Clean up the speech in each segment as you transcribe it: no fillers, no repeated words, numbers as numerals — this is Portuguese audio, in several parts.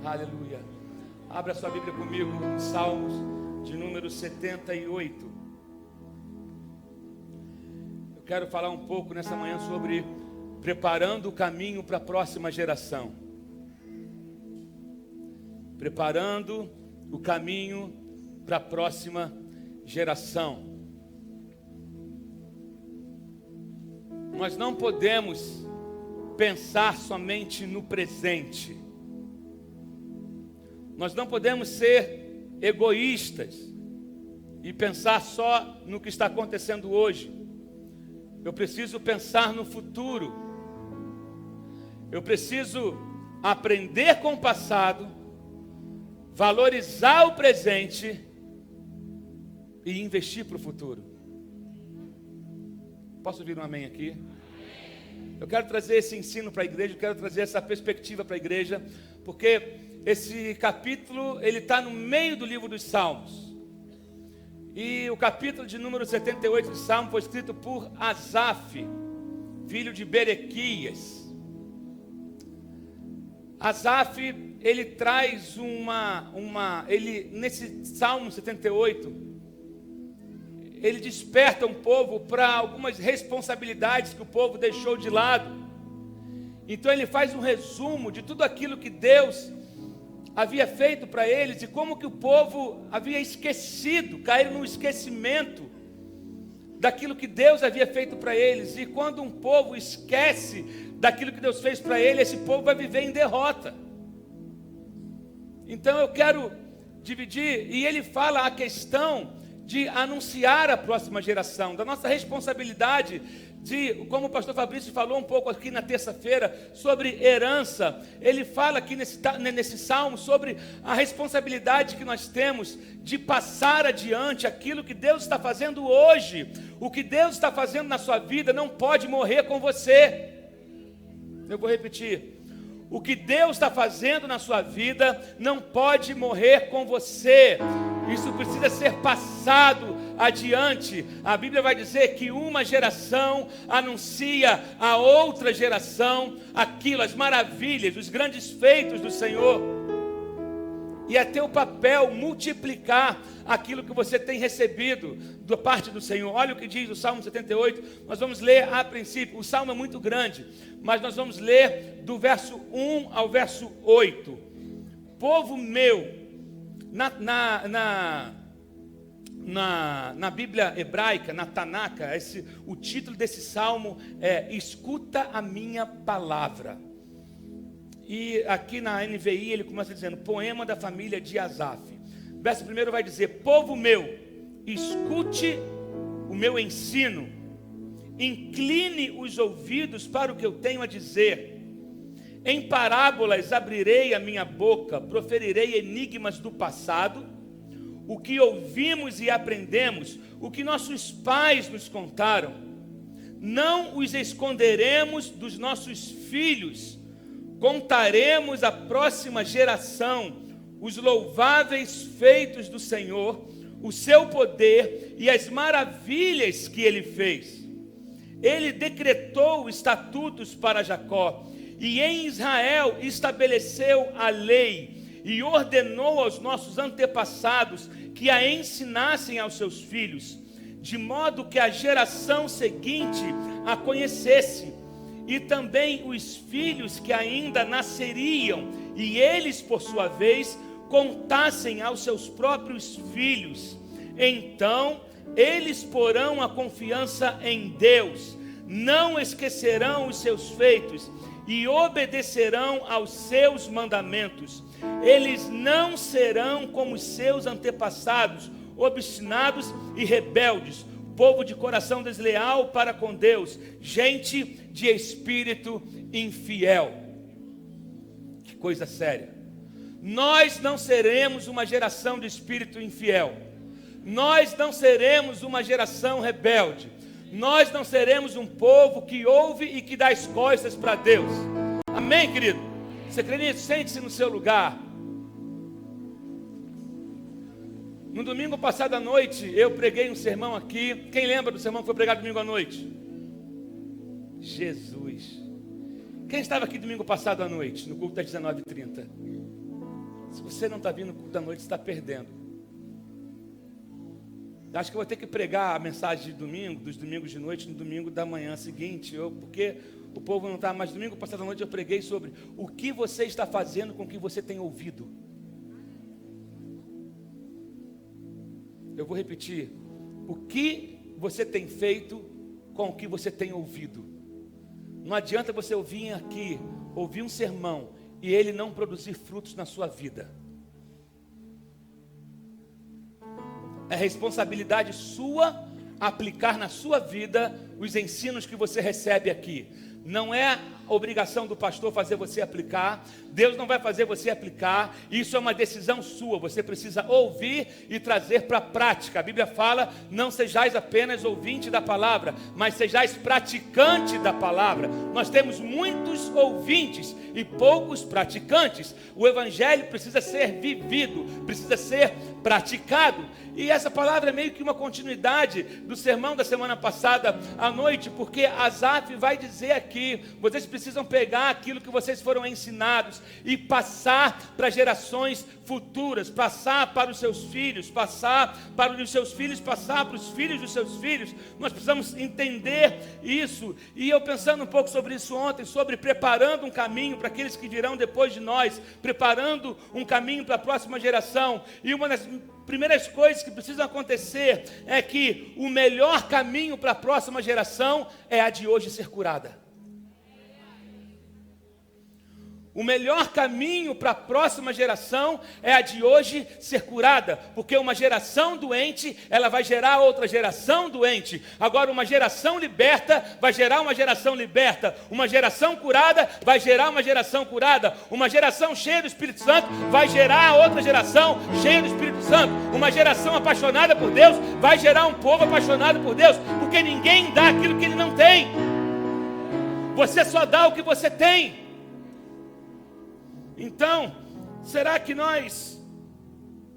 Aleluia. Abra sua Bíblia comigo em Salmos de número 78. Eu quero falar um pouco nessa manhã sobre preparando o caminho para a próxima geração. Preparando o caminho para a próxima geração. Nós não podemos pensar somente no presente. Nós não podemos ser egoístas e pensar só no que está acontecendo hoje. Eu preciso pensar no futuro. Eu preciso aprender com o passado, valorizar o presente e investir para o futuro. Posso ouvir um amém aqui? Eu quero trazer esse ensino para a igreja, eu quero trazer essa perspectiva para a igreja, porque esse capítulo, ele está no meio do livro dos Salmos. E o capítulo de número 78 de Salmo foi escrito por Asaf, filho de Berequias. Asaf, ele traz nesse Salmo 78, ele desperta um povo para algumas responsabilidades que o povo deixou de lado. Então ele faz um resumo de tudo aquilo que Deus havia feito para eles e como que o povo havia esquecido, caíram no esquecimento daquilo que Deus havia feito para eles. E quando um povo esquece daquilo que Deus fez para ele, esse povo vai viver em derrota. Então eu quero dividir, e ele fala a questão de anunciar a próxima geração, da nossa responsabilidade de, como o pastor Fabrício falou um pouco aqui na terça-feira, sobre herança. Ele fala aqui nesse salmo sobre a responsabilidade que nós temos de passar adiante aquilo que Deus está fazendo hoje. O que Deus está fazendo na sua vida não pode morrer com você. Eu vou repetir. O que Deus está fazendo na sua vida não pode morrer com você. Isso precisa ser passado adiante. A Bíblia vai dizer que uma geração anuncia a outra geração aquilo, as maravilhas, os grandes feitos do Senhor. E é teu papel multiplicar aquilo que você tem recebido da parte do Senhor. Olha o que diz o Salmo 78. Nós vamos ler a princípio. O Salmo é muito grande, mas nós vamos ler do verso 1 ao verso 8. Povo meu, na Bíblia hebraica, na Tanaka, o título desse salmo é Escuta a minha palavra. E aqui na NVI ele começa dizendo, poema da família de Asaf. Verso primeiro vai dizer, povo meu, escute o meu ensino, incline os ouvidos para o que eu tenho a dizer. Em parábolas abrirei a minha boca, proferirei enigmas do passado, o que ouvimos e aprendemos, o que nossos pais nos contaram. Não os esconderemos dos nossos filhos, contaremos à próxima geração os louváveis feitos do Senhor, o seu poder e as maravilhas que ele fez. Ele decretou estatutos para Jacó, e em Israel estabeleceu a lei, e ordenou aos nossos antepassados que a ensinassem aos seus filhos, de modo que a geração seguinte a conhecesse, e também os filhos que ainda nasceriam, e eles, por sua vez, contassem aos seus próprios filhos. Então eles porão a confiança em Deus, não esquecerão os seus feitos e obedecerão aos seus mandamentos. Eles não serão como os seus antepassados, obstinados e rebeldes, povo de coração desleal para com Deus, gente de espírito infiel. Que coisa séria. Nós não seremos uma geração de espírito infiel. Nós não seremos uma geração rebelde. Nós não seremos um povo que ouve e que dá as costas para Deus. Amém, querido? Você crê nisso? Sente-se no seu lugar. No domingo passado à noite, eu preguei um sermão aqui. Quem lembra do sermão que foi pregado domingo à noite? Jesus. Quem estava aqui domingo passado à noite, no culto das 19h30? você não está vindo no culto da noite, você está perdendo. Acho que eu vou ter que pregar a mensagem de domingo, dos domingos de noite, no domingo da manhã seguinte, porque o povo não está. Mas domingo passado à noite eu preguei sobre o que você está fazendo com o que você tem ouvido. Eu vou repetir. O que você tem feito com o que você tem ouvido? Não adianta você ouvir aqui, ouvir um sermão e ele não produzir frutos na sua vida. É responsabilidade sua aplicar na sua vida os ensinos que você recebe aqui. Não é obrigação do pastor fazer você aplicar. Deus não vai fazer você aplicar. Isso é uma decisão sua. Você precisa ouvir e trazer para a prática. A Bíblia fala: não sejais apenas ouvinte da palavra, mas sejais praticante da palavra. Nós temos muitos ouvintes e poucos praticantes. O evangelho precisa ser vivido, precisa ser praticado. E essa palavra é meio que uma continuidade do sermão da semana passada à noite, porque Asaf vai dizer aqui: vocês precisam pegar aquilo que vocês foram ensinados e passar para gerações futuras, passar para os seus filhos, passar para os seus filhos, passar para os filhos dos seus filhos. Nós precisamos entender isso. E eu pensando um pouco sobre isso ontem, sobre preparando um caminho para aqueles que virão depois de nós, preparando um caminho para a próxima geração. E uma das primeiras coisas que precisam acontecer é que o melhor caminho para a próxima geração é a de hoje ser curada. O melhor caminho para a próxima geração é a de hoje ser curada, porque uma geração doente, ela vai gerar outra geração doente. Agora, uma geração liberta vai gerar uma geração liberta. Uma geração curada vai gerar uma geração curada. Uma geração cheia do Espírito Santo vai gerar outra geração cheia do Espírito Santo. Uma geração apaixonada por Deus vai gerar um povo apaixonado por Deus, porque ninguém dá aquilo que ele não tem. Você só dá o que você tem. Então, será que nós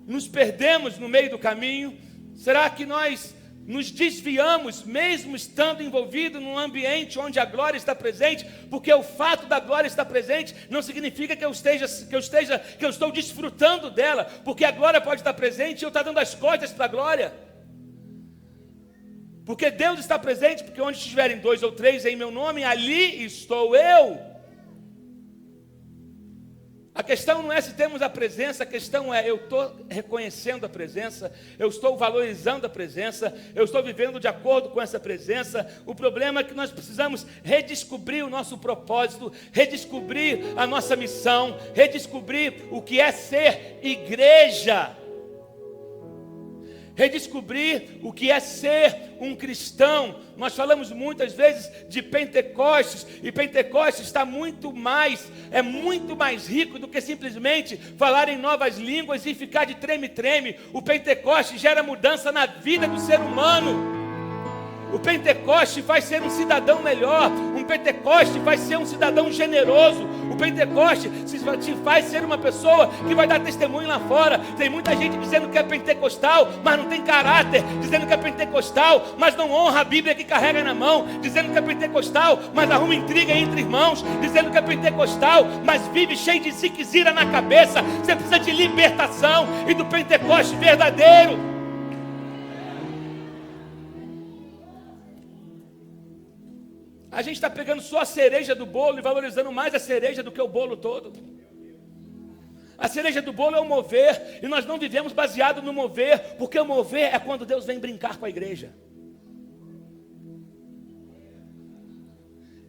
nos perdemos no meio do caminho? Será que nós nos desviamos, mesmo estando envolvido num ambiente onde a glória está presente? Porque o fato da glória estar presente não significa que eu estou desfrutando dela, porque a glória pode estar presente e eu estou dando as costas para a glória. Porque Deus está presente, porque onde estiverem 2 ou 3 em meu nome, ali estou eu. A questão não é se temos a presença, a questão é: eu estou reconhecendo a presença, eu estou valorizando a presença, eu estou vivendo de acordo com essa presença. O problema é que nós precisamos redescobrir o nosso propósito, redescobrir a nossa missão, redescobrir o que é ser igreja. Redescobrir o que é ser um cristão. Nós falamos muitas vezes de Pentecostes, e Pentecostes está muito mais rico do que simplesmente falar em novas línguas e ficar de treme-treme. O Pentecostes gera mudança na vida do ser humano. O Pentecoste faz ser um cidadão melhor. O Pentecoste faz ser um cidadão generoso. O Pentecoste te faz ser uma pessoa que vai dar testemunho lá fora. Tem muita gente dizendo que é pentecostal, mas não tem caráter. Dizendo que é pentecostal, mas não honra a Bíblia que carrega na mão. Dizendo que é pentecostal, mas arruma intriga entre irmãos. Dizendo que é pentecostal, mas vive cheio de ziquezira na cabeça. Você precisa de libertação e do Pentecoste verdadeiro. A gente está pegando só a cereja do bolo e valorizando mais a cereja do que o bolo todo. A cereja do bolo é o mover, e nós não vivemos baseado no mover, porque o mover é quando Deus vem brincar com a igreja.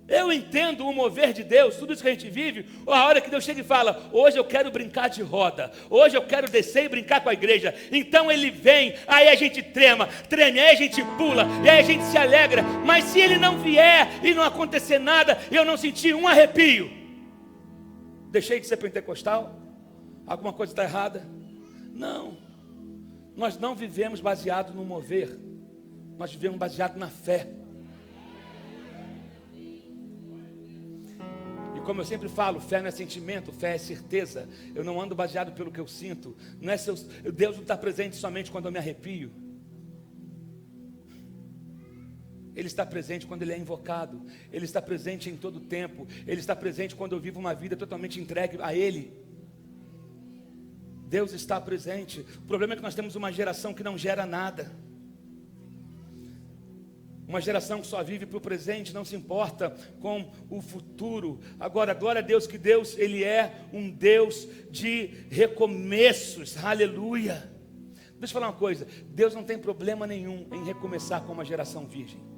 Eu entendo o mover de Deus, tudo isso que a gente vive, a hora que Deus chega e fala: hoje eu quero brincar de roda, hoje eu quero descer e brincar com a igreja. Então Ele vem, aí a gente treme, aí a gente pula, e aí a gente se alegra. Mas se Ele não vier e não acontecer nada, eu não sentir um arrepio, deixei de ser pentecostal? Alguma coisa está errada? Não, nós não vivemos baseado no mover, nós vivemos baseado na fé. Como eu sempre falo, fé não é sentimento, fé é certeza. Eu não ando baseado pelo que eu sinto. Não é Deus não está presente somente quando eu me arrepio. Ele está presente quando Ele é invocado. Ele está presente em todo tempo. Ele está presente quando eu vivo uma vida totalmente entregue a Ele. Deus está presente. O problema é que nós temos uma geração que não gera nada. Uma geração que só vive para o presente, não se importa com o futuro. Agora, glória a Deus, que Deus, Ele é um Deus de recomeços, aleluia. Deixa eu falar uma coisa, Deus não tem problema nenhum em recomeçar com uma geração virgem.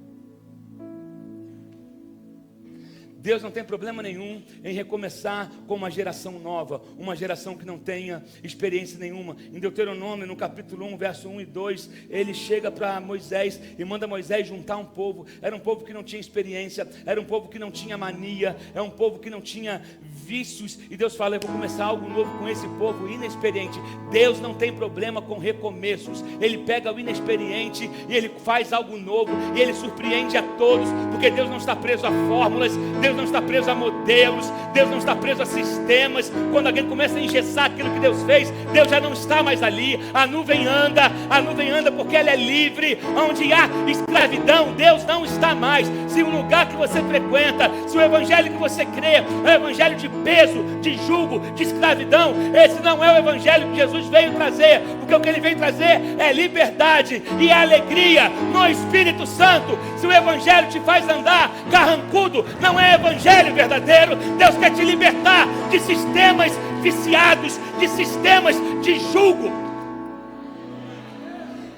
Deus não tem problema nenhum em recomeçar com uma geração nova, uma geração que não tenha experiência nenhuma. Em Deuteronômio, no capítulo 1, verso 1 e 2, ele chega para Moisés e manda Moisés juntar um povo. Era um povo que não tinha experiência, era um povo que não tinha mania, era um povo que não tinha vícios. E Deus fala, eu vou começar algo novo com esse povo inexperiente. Deus não tem problema com recomeços. Ele pega o inexperiente e ele faz algo novo, e ele surpreende a todos, porque Deus não está preso a fórmulas, Deus não está preso a modelos, Deus não está preso a sistemas. Quando alguém começa a engessar aquilo que Deus fez, Deus já não está mais ali. A nuvem anda porque ela é livre. Onde há escravidão, Deus não está mais. Se o lugar que você frequenta, se o evangelho que você crê é o evangelho de peso, de jugo, de escravidão, esse não é o evangelho que Jesus veio trazer, porque o que ele veio trazer é liberdade e alegria no Espírito Santo. Se o evangelho te faz andar carrancudo, não é evangelho verdadeiro. Deus quer te libertar de sistemas viciados, de sistemas de jugo.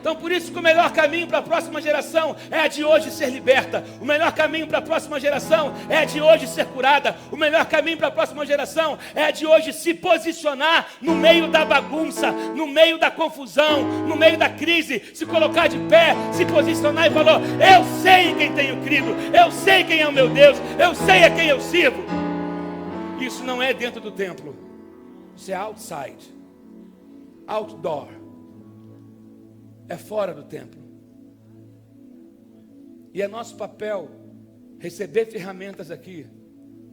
Então por isso que o melhor caminho para a próxima geração é a de hoje ser liberta. O melhor caminho para a próxima geração é a de hoje ser curada. O melhor caminho para a próxima geração é a de hoje se posicionar no meio da bagunça, no meio da confusão, no meio da crise, se colocar de pé, se posicionar e falar, eu sei em quem tenho crido, eu sei quem é o meu Deus, eu sei a quem eu sirvo. Isso não é dentro do templo, isso é outside, outdoor. É fora do templo. E é nosso papel receber ferramentas aqui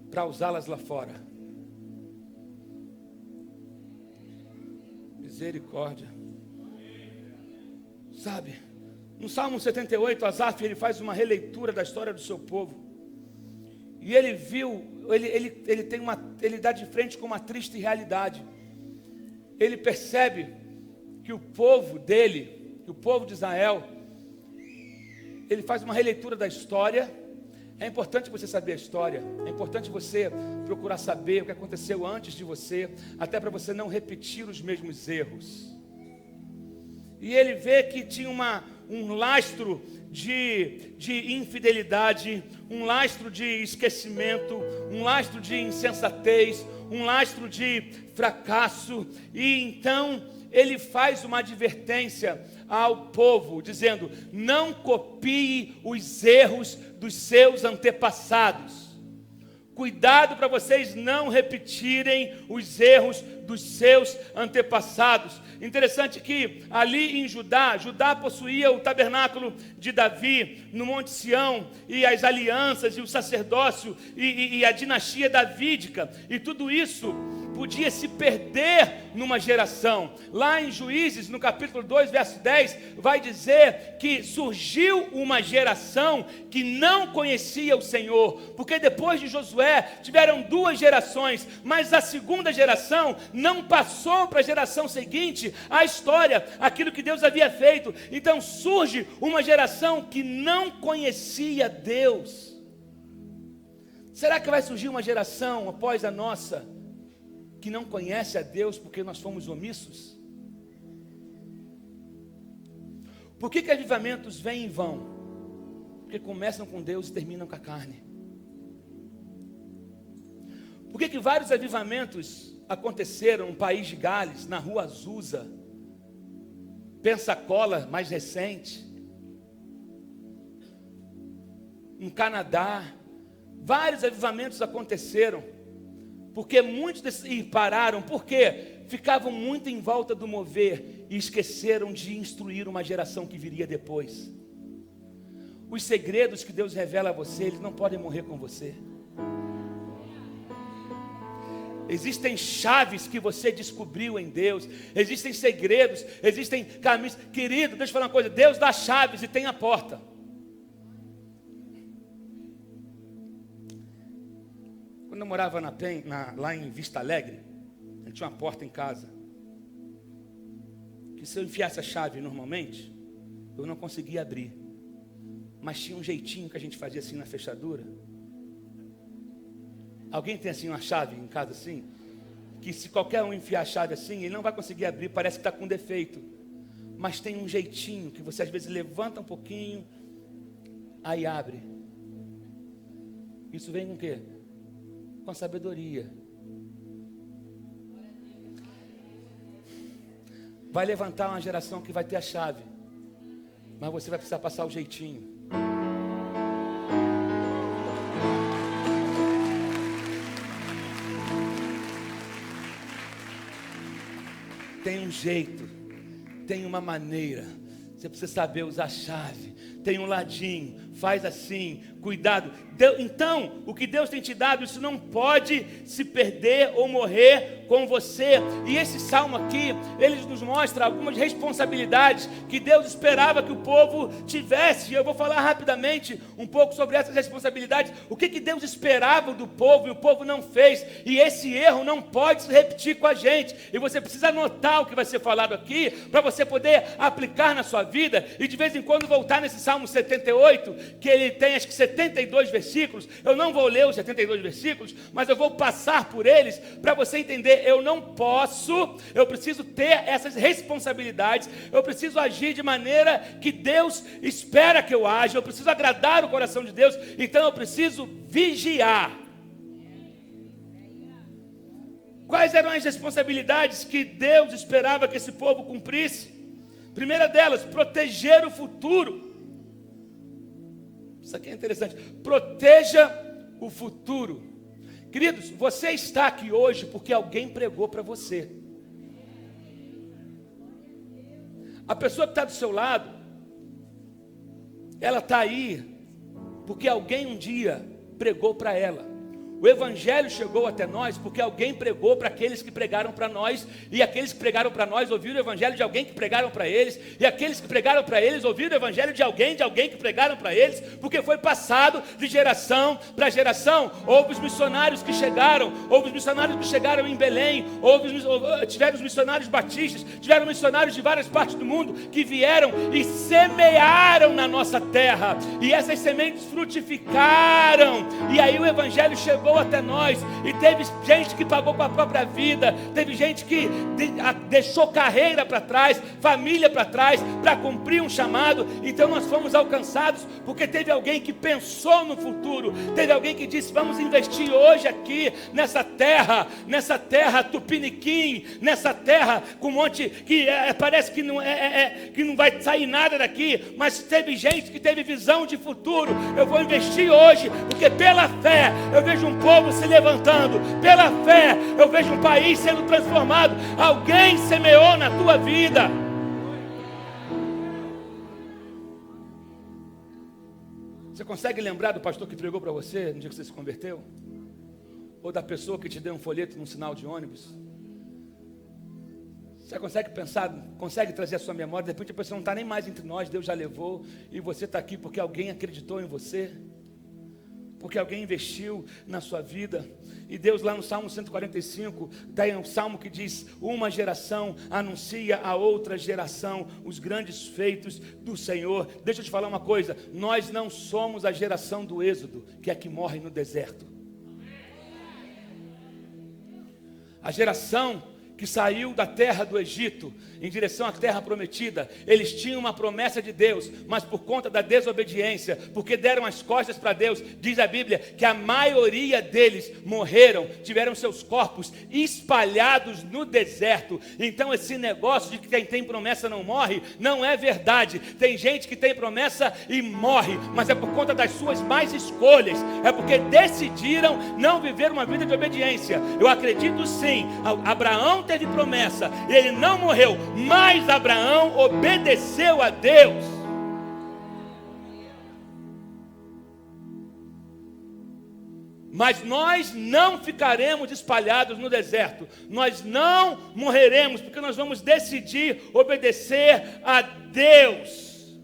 para usá-las lá fora. Misericórdia. Sabe, no Salmo 78, Asaf, ele faz uma releitura da história do seu povo. E ele viu, ele dá de frente com uma triste realidade. Ele percebe que o povo dele, que o povo de Israel, ele faz uma releitura da história. É importante você saber a história, é importante você procurar saber o que aconteceu antes de você, até para você não repetir os mesmos erros. E ele vê que tinha um lastro de infidelidade, um lastro de esquecimento, um lastro de insensatez, um lastro de fracasso. E então ele faz uma advertência ao povo, dizendo, não copie os erros dos seus antepassados. Cuidado para vocês não repetirem os erros dos seus antepassados. Interessante que ali em Judá possuía o tabernáculo de Davi no Monte Sião, e as alianças e o sacerdócio e a dinastia davídica, e tudo isso podia se perder numa geração. Lá em Juízes, no capítulo 2, verso 10, vai dizer que surgiu uma geração que não conhecia o Senhor, porque depois de Josué tiveram 2 gerações, mas a segunda geração não passou para a geração seguinte a história, aquilo que Deus havia feito. Então surge uma geração que não conhecia Deus. Será que vai surgir uma geração após a nossa que não conhece a Deus porque nós fomos omissos? Por que avivamentos vêm e vão? Porque começam com Deus e terminam com a carne. Por que vários avivamentos aconteceram no país de Gales, na rua Azusa, Pensacola, mais recente, no Canadá? Vários avivamentos aconteceram, porque muitos pararam, porque ficavam muito em volta do mover e esqueceram de instruir uma geração que viria depois. Os segredos que Deus revela a você, eles não podem morrer com você. Existem chaves que você descobriu em Deus, existem segredos, existem caminhos. Querido, deixa eu falar uma coisa, Deus dá chaves e tem a porta. Quando eu morava lá em Vista Alegre, a gente tinha uma porta em casa. que se eu enfiasse a chave normalmente, eu não conseguia abrir. Mas tinha um jeitinho que a gente fazia assim na fechadura. Alguém tem assim uma chave em casa assim? Que se qualquer um enfiar a chave assim, ele não vai conseguir abrir, parece que está com defeito. Mas tem um jeitinho que você às vezes levanta um pouquinho, aí abre. Isso vem com o quê? Com a sabedoria. Vai levantar uma geração que vai ter a chave, mas você vai precisar passar o jeitinho. Tem um jeito, tem uma maneira. Você precisa saber usar a chave. Tem um ladinho, faz assim, cuidado. Então, o que Deus tem te dado, isso não pode se perder ou morrer com você. E esse salmo aqui, ele nos mostra algumas responsabilidades que Deus esperava que o povo tivesse. E eu vou falar rapidamente um pouco sobre essas responsabilidades. O que Deus esperava do povo e o povo não fez. E esse erro não pode se repetir com a gente. E você precisa anotar o que vai ser falado aqui, para você poder aplicar na sua vida. E de vez em quando voltar nesse Salmo 78, que ele tem acho que 72 versículos. Eu não vou ler os 72 versículos, mas eu vou passar por eles para você entender. Eu preciso ter essas responsabilidades, eu preciso agir de maneira que Deus espera que eu aja, eu preciso agradar o coração de Deus, então eu preciso vigiar. Quais eram as responsabilidades que Deus esperava que esse povo cumprisse? Primeira delas, proteger o futuro. Isso aqui é interessante. Proteja o futuro. Queridos, você está aqui hoje porque alguém pregou para você. A pessoa que está do seu lado, ela está aí porque alguém um dia pregou para ela. O Evangelho chegou até nós porque alguém pregou para aqueles que pregaram para nós, e aqueles que pregaram para nós ouviram o Evangelho de alguém que pregaram para eles, e aqueles que pregaram para eles ouviram o Evangelho de alguém que pregaram para eles, porque foi passado de geração para geração. Houve os missionários que chegaram, em Belém, tiveram os missionários batistas, tiveram missionários de várias partes do mundo que vieram e semearam na nossa terra, e essas sementes frutificaram, e aí o Evangelho chegou até nós, e teve gente que pagou com a própria vida, teve gente que deixou carreira para trás, família para trás, para cumprir um chamado. Então nós fomos alcançados porque teve alguém que pensou no futuro, teve alguém que disse: vamos investir hoje aqui nessa terra tupiniquim, nessa terra com um monte que parece que não vai sair nada daqui, mas teve gente que teve visão de futuro. Eu vou investir hoje, porque pela fé eu vejo um povo se levantando, pela fé eu vejo um país sendo transformado. Alguém semeou na tua vida. Você consegue lembrar do pastor que pregou para você no dia que você se converteu? Ou da pessoa que te deu um folheto num sinal de ônibus? Você consegue pensar, consegue trazer a sua memória? De repente a pessoa não está nem mais entre nós, Deus já levou, e você está aqui porque alguém acreditou em você, porque alguém investiu na sua vida. E Deus lá no Salmo 145, tem um salmo que diz: uma geração anuncia a outra geração os grandes feitos do Senhor. Deixa eu te falar uma coisa: nós não somos a geração do Êxodo, que é a que morre no deserto. A geração que saiu da terra do Egito em direção à terra prometida, eles tinham uma promessa de Deus, mas por conta da desobediência, porque deram as costas para Deus, diz a Bíblia que a maioria deles morreram, tiveram seus corpos espalhados no deserto. Então esse negócio de que quem tem promessa não morre, não é verdade. Tem gente que tem promessa e morre, mas é por conta das suas más escolhas, é porque decidiram não viver uma vida de obediência. Eu acredito sim, Abraão teve promessa, ele não morreu, mas Abraão obedeceu a Deus. Mas nós não ficaremos espalhados no deserto, nós não morreremos, porque nós vamos decidir obedecer a Deus.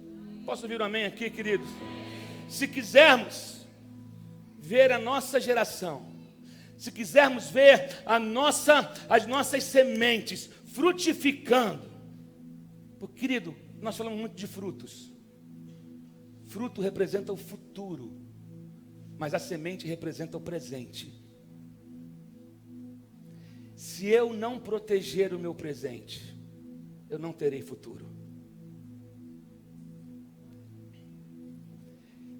Posso ouvir um amém aqui, queridos? Se quisermos ver a nossa geração, se quisermos ver as nossas sementes frutificando, Porque, querido, nós falamos muito de frutos. Fruto representa o futuro, mas a semente representa o presente. Se eu não proteger o meu presente, eu não terei futuro.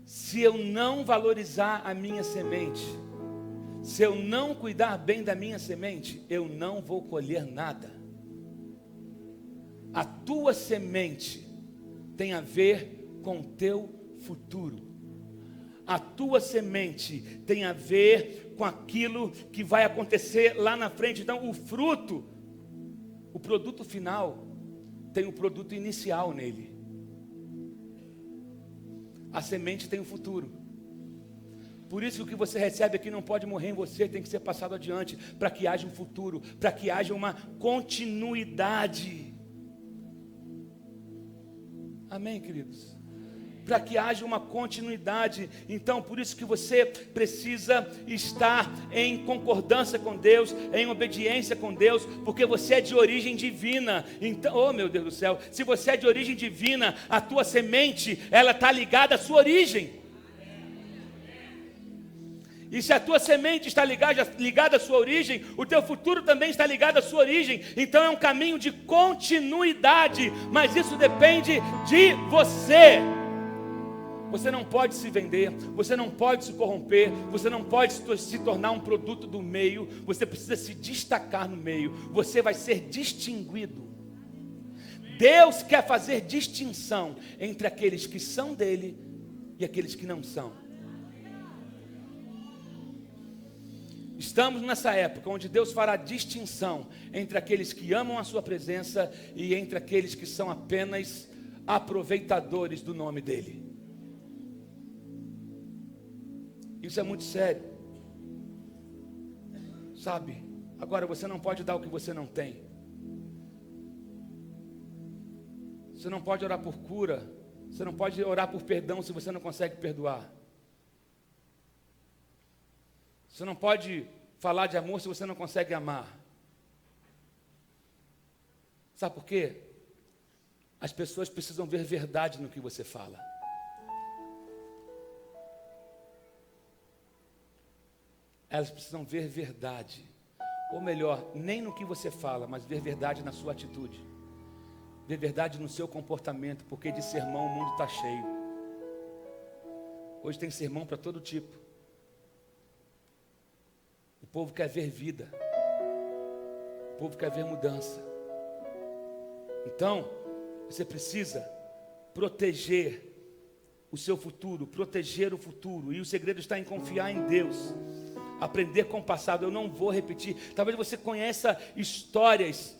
Se eu não valorizar a minha semente, se eu não cuidar bem da minha semente, eu não vou colher nada. A tua semente tem a ver com o teu futuro. A tua semente tem a ver com aquilo que vai acontecer lá na frente. Então, o fruto, o produto final, tem o produto inicial nele. A semente tem o futuro. Por isso que o que você recebe aqui não pode morrer em você, tem que ser passado adiante, para que haja um futuro, para que haja uma continuidade. Amém, queridos? Para que haja uma continuidade. Então, por isso que você precisa estar em concordância com Deus, em obediência com Deus, porque você é de origem divina. Então, oh meu Deus do céu, se você é de origem divina, a tua semente, ela está ligada à sua origem. E se a tua semente está ligada à sua origem, o teu futuro também está ligado à sua origem. Então é um caminho de continuidade, mas isso depende de você. Você não pode se vender, você não pode se corromper, você não pode se tornar um produto do meio, você precisa se destacar no meio, você vai ser distinguido. Deus quer fazer distinção entre aqueles que são dele e aqueles que não são. Estamos nessa época onde Deus fará distinção entre aqueles que amam a sua presença e entre aqueles que são apenas aproveitadores do nome dele. Isso é muito sério. Sabe? Agora, você não pode dar o que você não tem. Você não pode orar por cura. Você não pode orar por perdão se você não consegue perdoar. Você não pode falar de amor se você não consegue amar. Sabe por quê? As pessoas precisam ver verdade no que você fala. Elas precisam ver verdade. Ou melhor, nem no que você fala, mas ver verdade na sua atitude. Ver verdade no seu comportamento, porque de sermão o mundo está cheio. Hoje tem sermão para todo tipo. O povo quer ver vida. O povo quer ver mudança. Então, você precisa proteger o seu futuro, proteger o futuro. E o segredo está em confiar em Deus. Aprender com o passado. Eu não vou repetir. Talvez você conheça histórias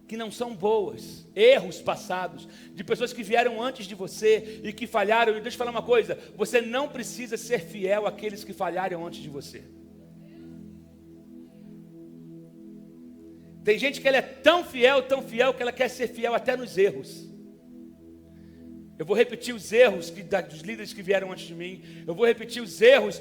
que não são boas, erros passados, de pessoas que vieram antes de você e que falharam. E deixa eu falar uma coisa: você não precisa ser fiel àqueles que falharam antes de você. Tem gente que ela é tão fiel, que ela quer ser fiel até nos erros. Eu vou repetir os erros dos líderes que vieram antes de mim. Eu vou repetir os erros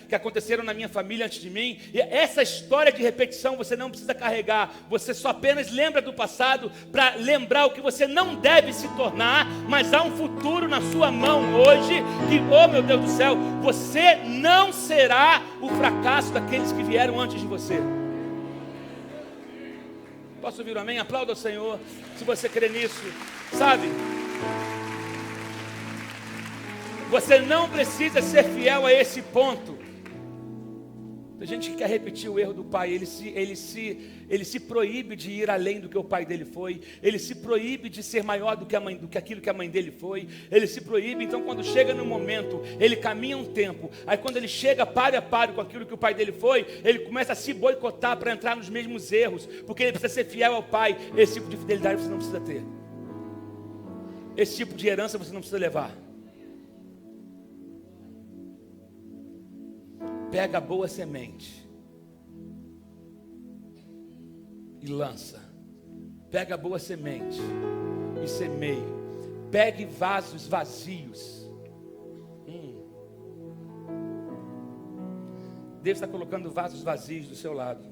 que aconteceram na minha família antes de mim. E essa história de repetição você não precisa carregar. Você só apenas lembra do passado para lembrar o que você não deve se tornar. Mas há um futuro na sua mão hoje que, oh meu Deus do céu, você não será o fracasso daqueles que vieram antes de você. Posso ouvir um amém? Aplauda ao Senhor se você crê nisso. Sabe? Você não precisa ser fiel a esse ponto. Tem gente que quer repetir o erro do pai. Ele se proíbe de ir além do que o pai dele foi. Ele se proíbe de ser maior do que aquilo que a mãe dele foi. Ele se proíbe. Então, quando chega no momento, ele caminha um tempo. Aí, quando ele chega páreo a páreo com aquilo que o pai dele foi, ele começa a se boicotar para entrar nos mesmos erros, porque ele precisa ser fiel ao pai. Esse tipo de fidelidade você não precisa ter. Esse tipo de herança você não precisa levar. Pega a boa semente e lança. Pega a boa semente e semeie. Pegue vasos vazios. Deus está colocando vasos vazios do seu lado.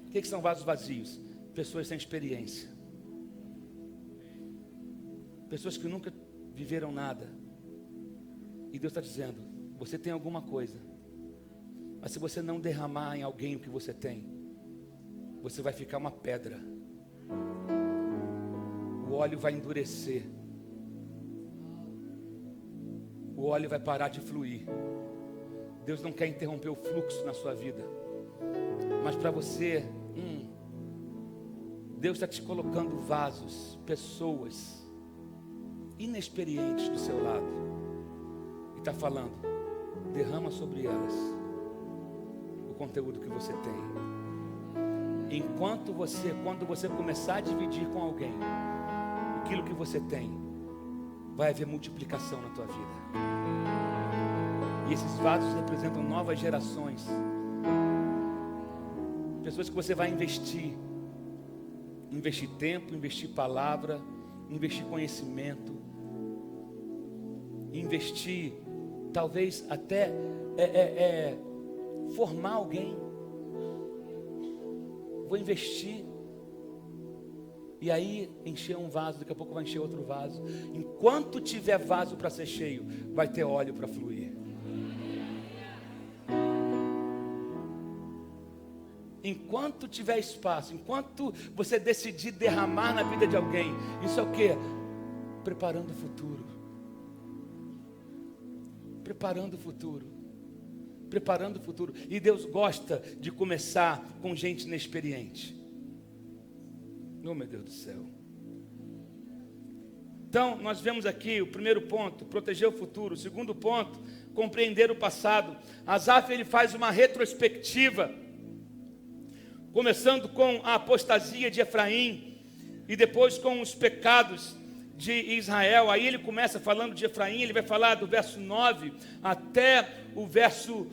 O que são vasos vazios? Pessoas sem experiência. pessoas que nunca viveram nada. E Deus está dizendo, você tem alguma coisa, mas se você não derramar em alguém o que você tem, você vai ficar uma pedra. O óleo vai endurecer. O óleo vai parar de fluir. Deus não quer interromper o fluxo na sua vida. Mas para você, Deus está te colocando vasos, pessoas inexperientes do seu lado. E está falando, derrama sobre elas o conteúdo que você tem. Quando você começar a dividir com alguém aquilo que você tem, vai haver multiplicação na tua vida. E esses vasos representam novas gerações. Pessoas que você vai investir. Investir tempo, investir palavra, investir conhecimento. Investir, talvez até formar alguém. Vou investir. E aí encher um vaso, daqui a pouco vai encher outro vaso. Enquanto tiver vaso para ser cheio, vai ter óleo para fluir. Enquanto tiver espaço, enquanto você decidir derramar na vida de alguém, isso é o quê? Preparando o futuro. Preparando o futuro. Preparando o futuro. E Deus gosta de começar com gente inexperiente. Oh, meu Deus do céu. Então, nós vemos aqui o primeiro ponto, proteger o futuro. O segundo ponto, compreender o passado. Asaf, ele faz uma retrospectiva, começando com a apostasia de Efraim e depois com os pecados de Israel. Aí ele começa falando de Efraim, ele vai falar do verso 9 até o verso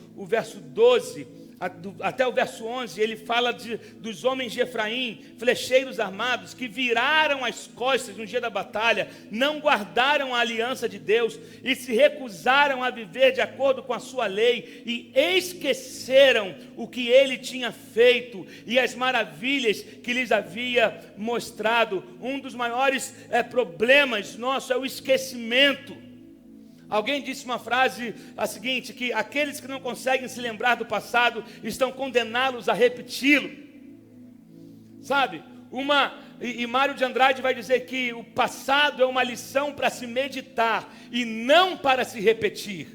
12. Até o verso 11, ele fala dos homens de Efraim, flecheiros armados, que viraram as costas no dia da batalha, não guardaram a aliança de Deus e se recusaram a viver de acordo com a sua lei e esqueceram o que ele tinha feito e as maravilhas que lhes havia mostrado. Um dos maiores problemas nosso é o esquecimento. Alguém disse uma frase a seguinte, que aqueles que não conseguem se lembrar do passado estão condenados a repeti-lo. Sabe? E Mário de Andrade vai dizer que o passado é uma lição para se meditar e não para se repetir.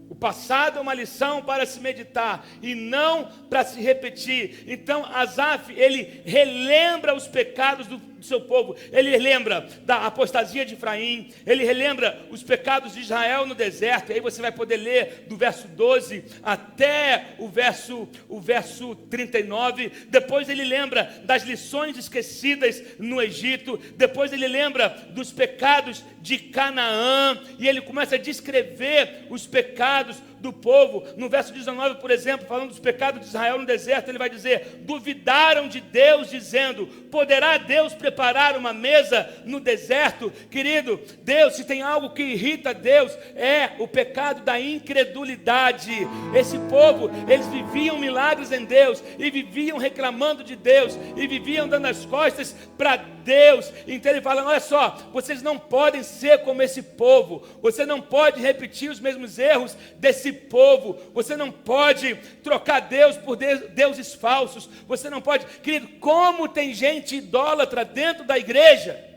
O passado é uma lição para se meditar e não para se repetir. Então Asaf, ele relembra os pecados do seu povo. Ele lembra da apostasia de Efraim, ele relembra os pecados de Israel no deserto. E aí você vai poder ler do verso 12 até o verso 39. Depois ele lembra das lições esquecidas no Egito. Depois ele lembra dos pecados de Canaã, e ele começa a descrever os pecados do povo. No verso 19, por exemplo, falando dos pecados de Israel no deserto, ele vai dizer: duvidaram de Deus, dizendo: poderá Deus preparar uma mesa no deserto? Querido, Deus, se tem algo que irrita Deus, é o pecado da incredulidade. Esse povo, eles viviam milagres em Deus, e viviam reclamando de Deus, e viviam dando as costas para Deus. Então ele fala: olha só, vocês não podem ser como esse povo, você não pode repetir os mesmos erros desse povo, você não pode trocar Deus por deuses falsos, você não pode. Querido, como tem gente idólatra dentro da igreja?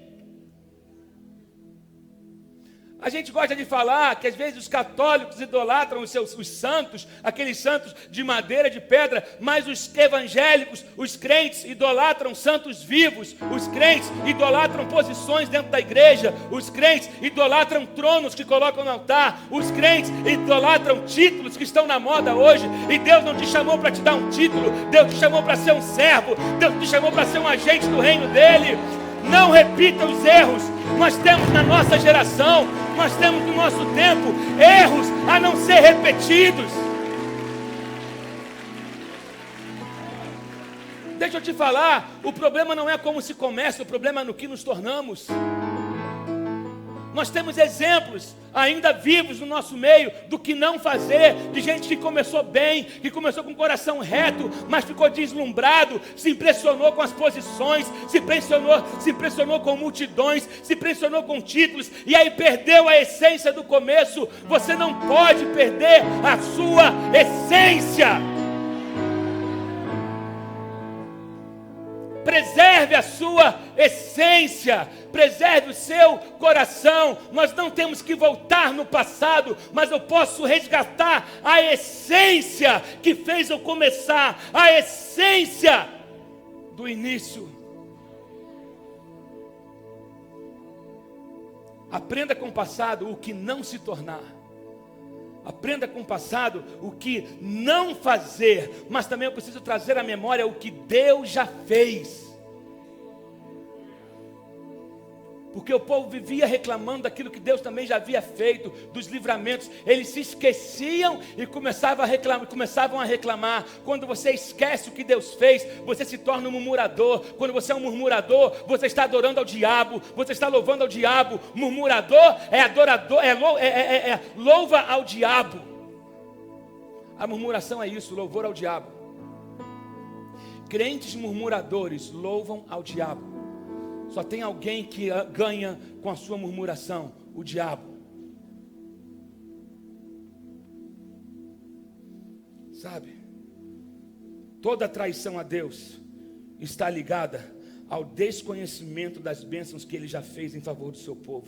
A gente gosta de falar que às vezes os católicos idolatram os santos, aqueles santos de madeira, de pedra, mas os evangélicos, os crentes, idolatram santos vivos. Os crentes idolatram posições dentro da igreja. Os crentes idolatram tronos que colocam no altar. Os crentes idolatram títulos que estão na moda hoje. E Deus não te chamou para te dar um título, Deus te chamou para ser um servo, Deus te chamou para ser um agente do reino dele. Não repita os erros. Nós temos na nossa geração, nós temos no nosso tempo erros a não ser repetidos. Deixa eu te falar, o problema não é como se começa, o problema é no que nos tornamos. Nós temos exemplos ainda vivos no nosso meio do que não fazer, de gente que começou bem, que começou com o coração reto, mas ficou deslumbrado, se impressionou com as posições, se impressionou com multidões, se impressionou com títulos, e aí perdeu a essência do começo. Você não pode perder a sua essência. Preserve a sua essência, preserve o seu coração. Nós não temos que voltar no passado, mas eu posso resgatar a essência que fez eu começar, a essência do início. Aprenda com o passado o que não se tornar. Aprenda com o passado o que não fazer, mas também eu preciso trazer à memória o que Deus já fez. Porque o povo vivia reclamando daquilo que Deus também já havia feito, dos livramentos. Eles se esqueciam e começavam a reclamar. Quando você esquece o que Deus fez, você se torna um murmurador. Quando você é um murmurador, você está adorando ao diabo, você está louvando ao diabo. Murmurador é adorador, louva ao diabo. A murmuração é isso, louvor ao diabo. Crentes murmuradores louvam ao diabo. Só tem alguém que ganha com a sua murmuração: o diabo. Sabe? Toda traição a Deus está ligada ao desconhecimento das bênçãos que Ele já fez em favor do seu povo.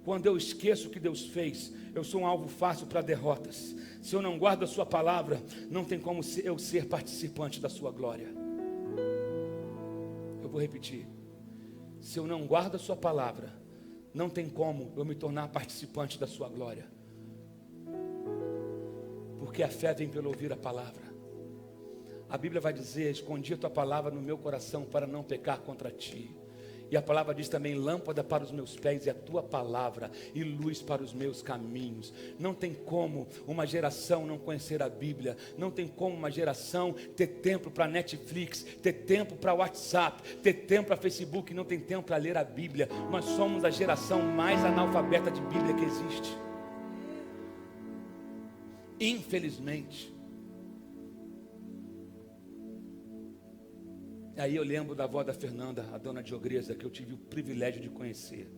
Quando eu esqueço o que Deus fez, eu sou um alvo fácil para derrotas. Se eu não guardo a sua palavra, não tem como eu ser participante da sua glória. Eu vou repetir: se eu não guardo a sua palavra, não tem como eu me tornar participante da sua glória. Porque a fé vem pelo ouvir a palavra. A Bíblia vai dizer: escondi a tua palavra no meu coração para não pecar contra ti. E a palavra diz também: lâmpada para os meus pés e a tua palavra, e luz para os meus caminhos. Não tem como uma geração não conhecer a Bíblia. Não tem como uma geração ter tempo para Netflix, ter tempo para WhatsApp, ter tempo para Facebook e não tem tempo para ler a Bíblia. Nós somos a geração mais analfabeta de Bíblia que existe. Infelizmente. Aí eu lembro da avó da Fernanda, a dona Diogresa, que eu tive o privilégio de conhecer.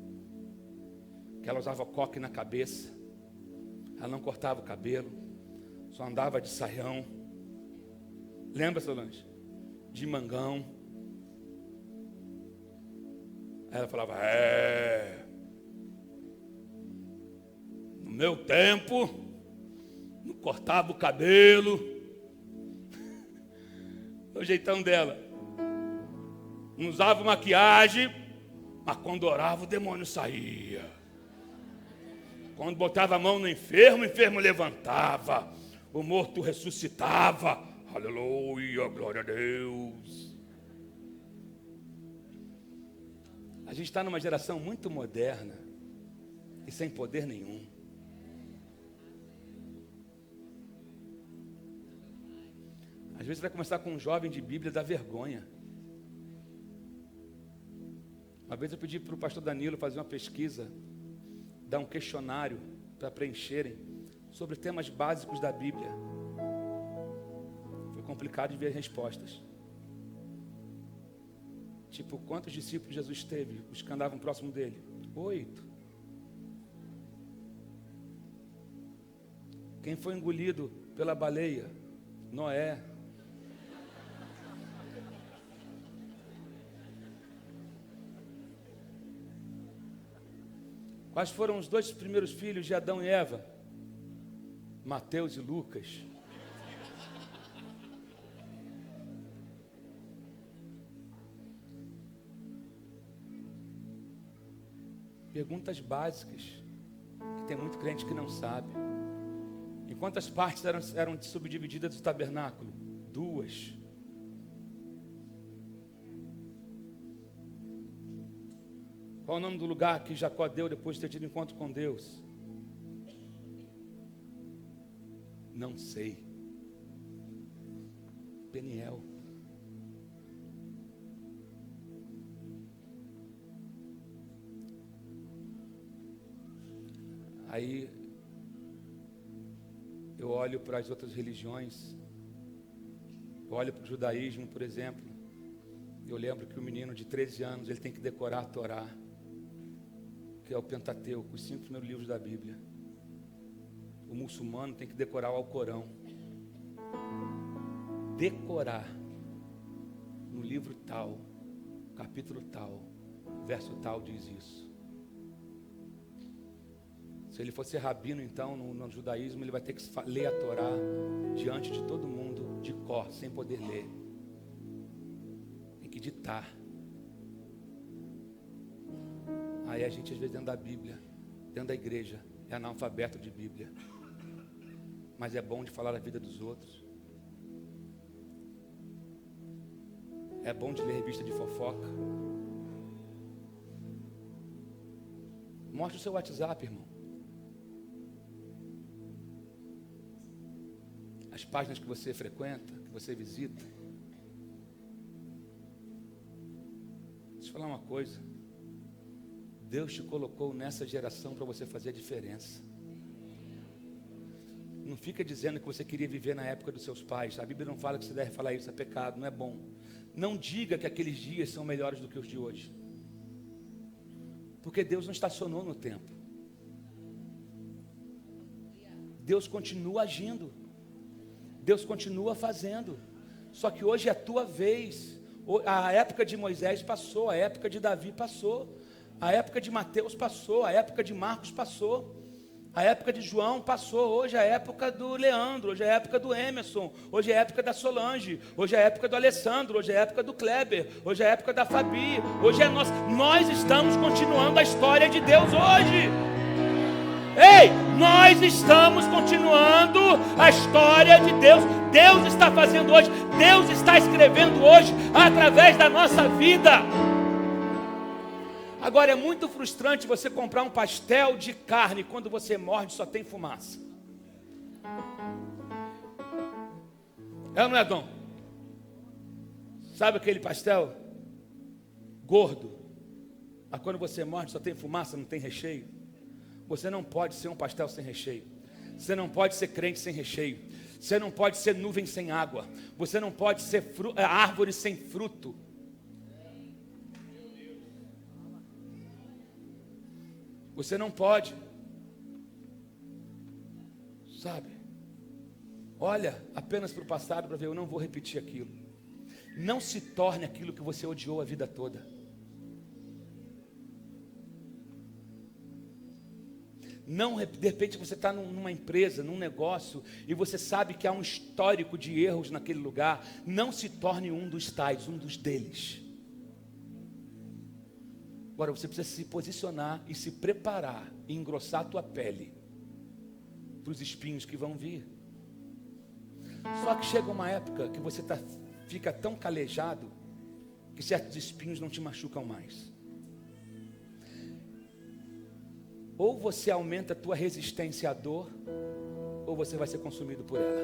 Que ela usava coque na cabeça, ela não cortava o cabelo, só andava de saião. Lembra, Solange? De mangão. Aí ela falava: no meu tempo, não cortava o cabelo. O jeitão dela. Não usava maquiagem, mas quando orava o demônio saía. Quando botava a mão no enfermo, o enfermo levantava. O morto ressuscitava. Aleluia, glória a Deus. A gente está numa geração muito moderna e sem poder nenhum. Às vezes vai começar com um jovem de Bíblia, dá vergonha. Uma vez eu pedi para o pastor Danilo fazer uma pesquisa, dar um questionário para preencherem sobre temas básicos da Bíblia. Foi complicado de ver respostas. Tipo, quantos discípulos Jesus teve? Os que andavam próximo dele? 8. Quem foi engolido pela baleia? Noé. Quais foram os 2 primeiros filhos de Adão e Eva? Mateus e Lucas. Perguntas básicas, que tem muito crente que não sabe. Em quantas partes eram subdivididas do tabernáculo? 2. Qual o nome do lugar que Jacó deu depois de ter tido encontro com Deus? Não sei. Peniel. Aí eu olho para as outras religiões, eu olho para o judaísmo, por exemplo. Eu lembro que o menino de 13 anos, ele tem que decorar a Torá, que é o Pentateuco, os 5 primeiros livros da Bíblia. O muçulmano tem que decorar o Alcorão. Decorar no livro tal, capítulo tal, verso tal diz isso. Se ele for ser rabino, então, no judaísmo, ele vai ter que ler a Torá diante de todo mundo, de cor, sem poder ler. Tem que ditar. Aí a gente, às vezes, dentro da Bíblia, dentro da igreja, é analfabeto de Bíblia. Mas é bom de falar a vida dos outros. É bom de ler revista de fofoca. Mostre o seu WhatsApp, irmão. As páginas que você frequenta, que você visita. Deixa eu falar uma coisa. Deus te colocou nessa geração para você fazer a diferença. Não fica dizendo que você queria viver na época dos seus pais. A Bíblia não fala que você deve falar isso, é pecado, não é bom. Não diga que aqueles dias são melhores do que os de hoje. Porque Deus não estacionou no tempo. Deus continua agindo. Deus continua fazendo. Só que hoje é a tua vez. A época de Moisés passou, a época de Davi passou, a época de Mateus passou, a época de Marcos passou, a época de João passou. Hoje é a época do Leandro, hoje é a época do Emerson, hoje é a época da Solange, hoje é a época do Alessandro, hoje é a época do Kleber, hoje é a época da Fabi, hoje é nossa. Nós estamos continuando a história de Deus hoje. Ei, nós estamos continuando a história de Deus. Deus está fazendo hoje, Deus está escrevendo hoje através da nossa vida. Agora é muito frustrante você comprar um pastel de carne, quando você morde só tem fumaça. É ou não é, Dom? Sabe aquele pastel gordo? Mas quando você morde só tem fumaça, não tem recheio. Você não pode ser um pastel sem recheio. Você não pode ser crente sem recheio. Você não pode ser nuvem sem água. Você não pode ser árvore sem fruto. Você não pode. Sabe? Olha apenas para o passado para ver, eu não vou repetir aquilo. Não se torne aquilo que você odiou a vida toda. Não, de repente você está numa empresa, num negócio, e você sabe que há um histórico de erros naquele lugar. Não se torne um dos tais, um dos deles. Agora você precisa se posicionar e se preparar e engrossar a tua pele para os espinhos que vão vir. Só que chega uma época que você fica tão calejado que certos espinhos não te machucam mais. Ou você aumenta a tua resistência à dor, ou você vai ser consumido por ela.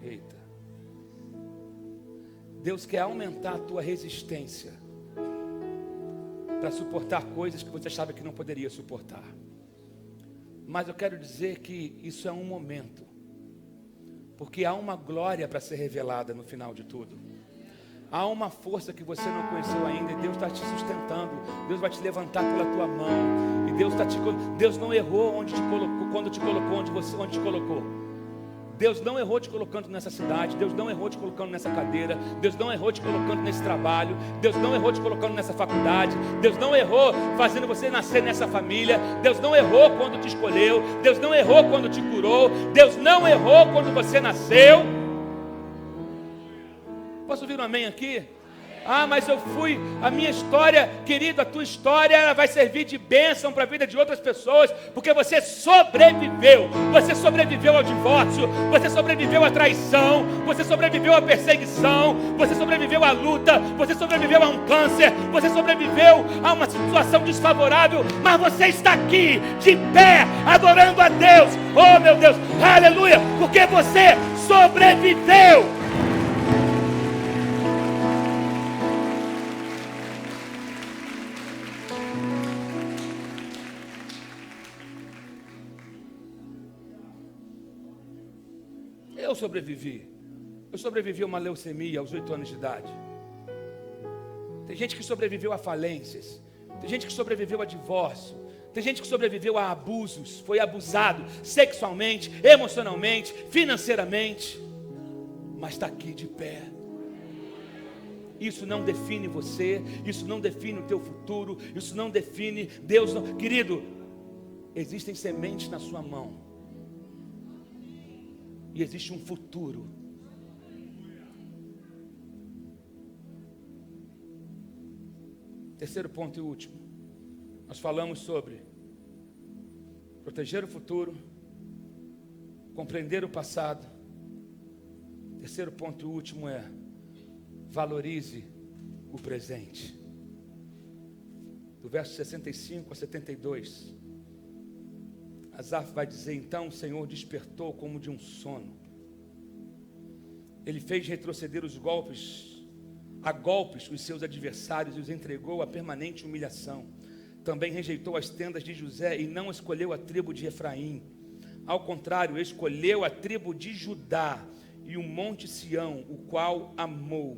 Eita. Deus quer aumentar a tua resistência para suportar coisas que você achava que não poderia suportar. Mas eu quero dizer que isso é um momento, porque há uma glória para ser revelada no final de tudo. Há uma força que você não conheceu ainda, e Deus está te sustentando. Deus vai te levantar pela tua mão. E Deus não errou onde te colocou, quando te colocou onde te colocou. Deus não errou te colocando nessa cidade. Deus não errou te colocando nessa cadeira. Deus não errou te colocando nesse trabalho. Deus não errou te colocando nessa faculdade. Deus não errou fazendo você nascer nessa família. Deus não errou quando te escolheu. Deus não errou quando te curou. Deus não errou quando você nasceu. Posso ouvir um amém aqui? Ah, mas eu fui, a minha história, querido, a tua história, ela vai servir de bênção para a vida de outras pessoas, porque você sobreviveu. Você sobreviveu ao divórcio, você sobreviveu à traição, você sobreviveu à perseguição, você sobreviveu à luta, você sobreviveu a um câncer, você sobreviveu a uma situação desfavorável, mas você está aqui, de pé, adorando a Deus. Oh meu Deus, aleluia, porque você sobreviveu. sobrevivi. Eu sobrevivi a uma leucemia aos 8 anos de idade. Tem gente que sobreviveu a falências. Tem gente que sobreviveu a divórcio. Tem gente que sobreviveu a abusos. Foi abusado sexualmente, emocionalmente, financeiramente. Mas está aqui de pé. Isso não define você. Isso não define o teu futuro. Isso não define Deus. Não. Querido, existem sementes na sua mão. E existe um futuro. Terceiro ponto e último. Nós falamos sobre proteger o futuro, compreender o passado. Terceiro ponto e último é valorize o presente. Do verso 65 a 72, Asaf vai dizer: então o Senhor despertou como de um sono. Ele fez retroceder a golpes os seus adversários e os entregou a permanente humilhação. Também rejeitou as tendas de José e não escolheu a tribo de Efraim. Ao contrário, escolheu a tribo de Judá e o monte Sião, o qual amou.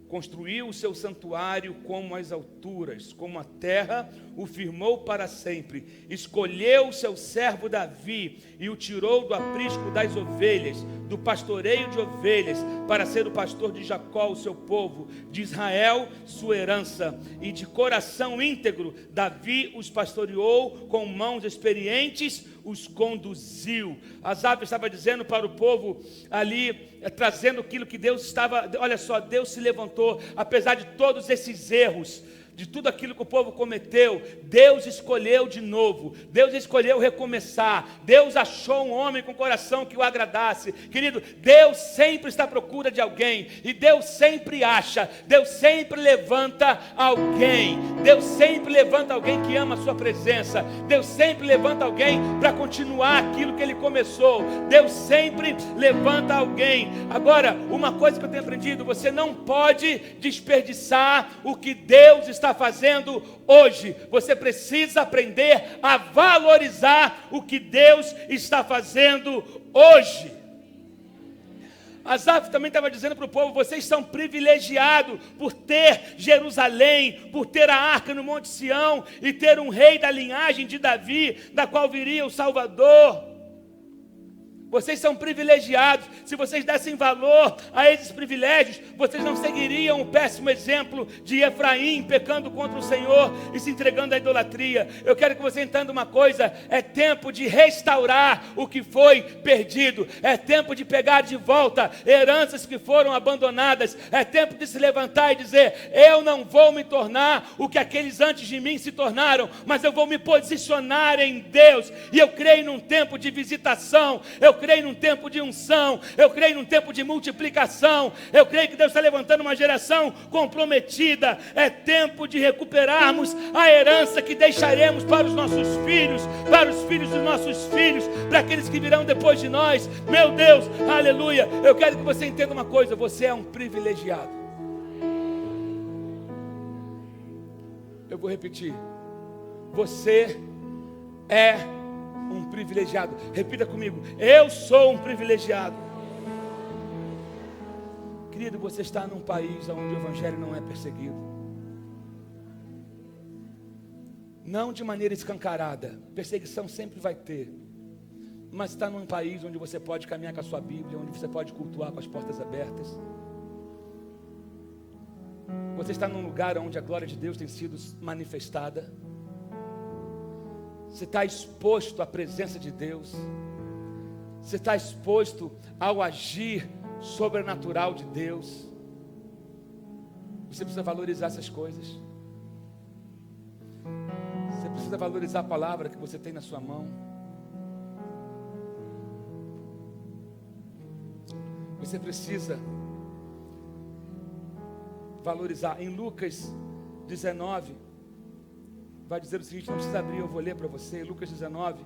Construiu o seu santuário como as alturas, como a terra, o firmou para sempre. Escolheu o seu servo Davi e o tirou do aprisco das ovelhas, do pastoreio de ovelhas, para ser o pastor de Jacó, o seu povo, de Israel, sua herança. E de coração íntegro, Davi os pastoreou, com mãos experientes os conduziu. Asaf estava dizendo para o povo ali, trazendo aquilo que Deus estava, olha só, Deus se levantou, apesar de todos esses erros, de tudo aquilo que o povo cometeu, Deus escolheu de novo, Deus escolheu recomeçar, Deus achou um homem com coração que o agradasse. Querido, Deus sempre está à procura de alguém, e Deus sempre acha, Deus sempre levanta alguém, Deus sempre levanta alguém que ama a sua presença, Deus sempre levanta alguém para continuar aquilo que Ele começou, Deus sempre levanta alguém. Agora, uma coisa que eu tenho aprendido: você não pode desperdiçar o que Deus está fazendo hoje. Você precisa aprender a valorizar o que Deus está fazendo hoje. Asaf também estava dizendo para o povo: vocês são privilegiados por ter Jerusalém, por ter a arca no Monte Sião e ter um rei da linhagem de Davi, da qual viria o Salvador. Vocês são privilegiados. Se vocês dessem valor a esses privilégios, vocês não seguiriam o péssimo exemplo de Efraim, pecando contra o Senhor e se entregando à idolatria. Eu quero que você entenda uma coisa: é tempo de restaurar o que foi perdido. É tempo de pegar de volta heranças que foram abandonadas. É tempo de se levantar e dizer: eu não vou me tornar o que aqueles antes de mim se tornaram, mas eu vou me posicionar em Deus. E eu creio num tempo de visitação, eu creio num tempo de unção, eu creio num tempo de multiplicação, eu creio que Deus está levantando uma geração comprometida. É tempo de recuperarmos a herança que deixaremos para os nossos filhos, para os filhos dos nossos filhos, para aqueles que virão depois de nós. Meu Deus, aleluia. Eu quero que você entenda uma coisa: você é um privilegiado. Eu vou repetir: você é um privilegiado. Repita comigo: eu sou um privilegiado. Querido, você está num país onde o evangelho não é perseguido, não de maneira escancarada. Perseguição sempre vai ter, mas está num país onde você pode caminhar com a sua Bíblia, onde você pode cultuar com as portas abertas. Você está num lugar onde a glória de Deus tem sido manifestada. Você está exposto à presença de Deus. Você está exposto ao agir sobrenatural de Deus. Você precisa valorizar essas coisas. Você precisa valorizar a palavra que você tem na sua mão. Você precisa valorizar. Em Lucas 19, vai dizer o seguinte, não precisa abrir, eu vou ler para você. Lucas 19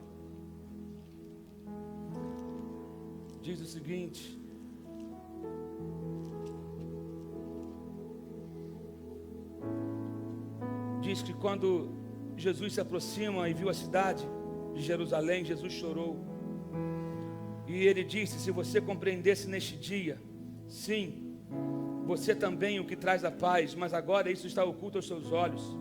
diz o seguinte: diz que quando Jesus se aproxima e viu a cidade de Jerusalém, Jesus chorou. E E ele disse: se você compreendesse neste dia, sim, você também o que traz a paz, mas agora isso está oculto aos seus olhos.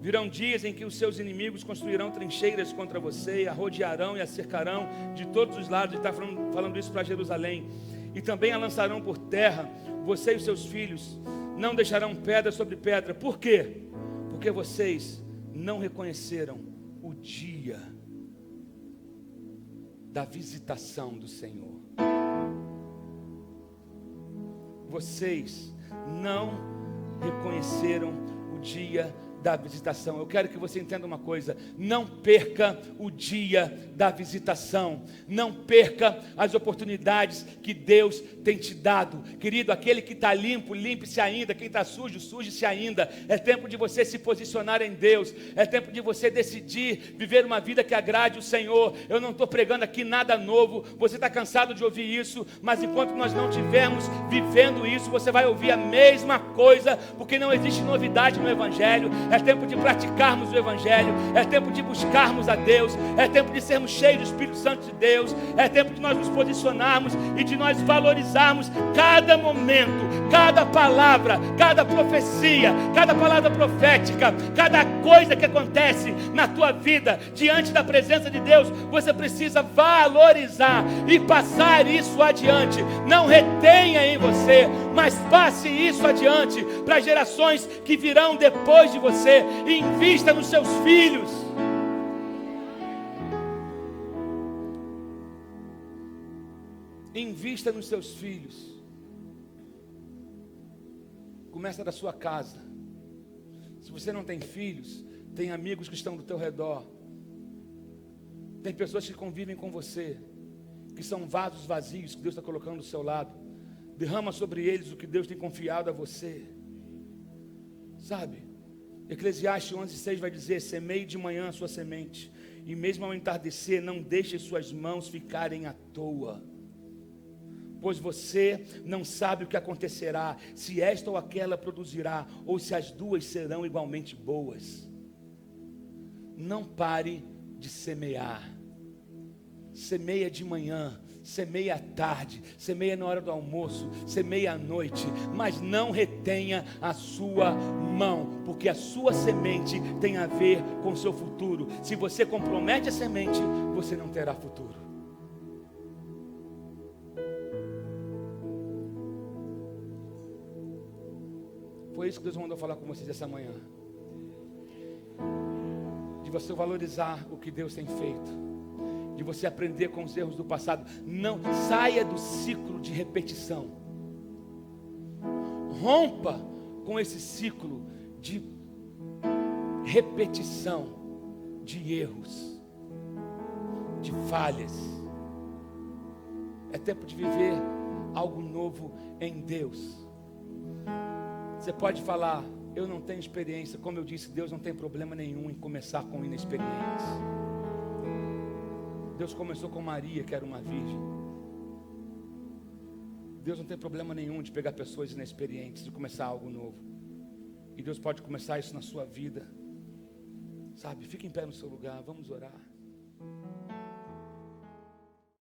Virão dias em que os seus inimigos construirão trincheiras contra você, a rodearão e a cercarão de todos os lados. Ele está falando isso para Jerusalém. E também a lançarão por terra, você e os seus filhos. Não deixarão pedra sobre pedra. Por quê? Porque vocês não reconheceram o dia da visitação do Senhor. Vocês não reconheceram o dia da visitação. Eu quero que você entenda uma coisa: não perca o dia da visitação, não perca as oportunidades que Deus tem te dado. Querido, aquele que está limpo, limpe-se ainda. Quem está sujo, suje-se ainda. É tempo de você se posicionar em Deus, é tempo de você decidir viver uma vida que agrade o Senhor. Eu não estou pregando aqui nada novo, você está cansado de ouvir isso, mas enquanto nós não estivermos vivendo isso, você vai ouvir a mesma coisa, porque não existe novidade no Evangelho. É tempo de praticarmos o Evangelho, é tempo de buscarmos a Deus, é tempo de sermos cheios do Espírito Santo de Deus, é tempo de nós nos posicionarmos e de nós valorizarmos cada momento, cada palavra, cada profecia, cada palavra profética, cada coisa que acontece na tua vida, diante da presença de Deus. Você precisa valorizar e passar isso adiante. Não retenha em você, mas passe isso adiante para gerações que virão depois de você. E invista nos seus filhos. Invista nos seus filhos. Começa da sua casa. Se você não tem filhos, tem amigos que estão do teu redor. Tem pessoas que convivem com você, que são vasos vazios que Deus está colocando do seu lado. Derrama sobre eles o que Deus tem confiado a você. Sabe? Eclesiastes 11:6 vai dizer: semeie de manhã a sua semente, e mesmo ao entardecer não deixe suas mãos ficarem à toa, pois você não sabe o que acontecerá, se esta ou aquela produzirá, ou se as duas serão igualmente boas. Não pare de semear. Semeia de manhã, semeia à tarde, semeia na hora do almoço, semeia à noite, mas não retenha a sua mão, porque a sua semente tem a ver com o seu futuro. Se você compromete a semente, você não terá futuro. Foi isso que Deus mandou falar com vocês essa manhã, de você valorizar o que Deus tem feito, de você aprender com os erros do passado. Não saia do ciclo de repetição. Rompa com esse ciclo de repetição, de erros, de falhas. É tempo de viver algo novo em Deus. Você pode falar: eu não tenho experiência. Como eu disse, Deus não tem problema nenhum em começar com inexperientes. Deus começou com Maria, que era uma virgem. Deus não tem problema nenhum de pegar pessoas inexperientes, de começar algo novo. E Deus pode começar isso na sua vida. Sabe, fique em pé no seu lugar, vamos orar.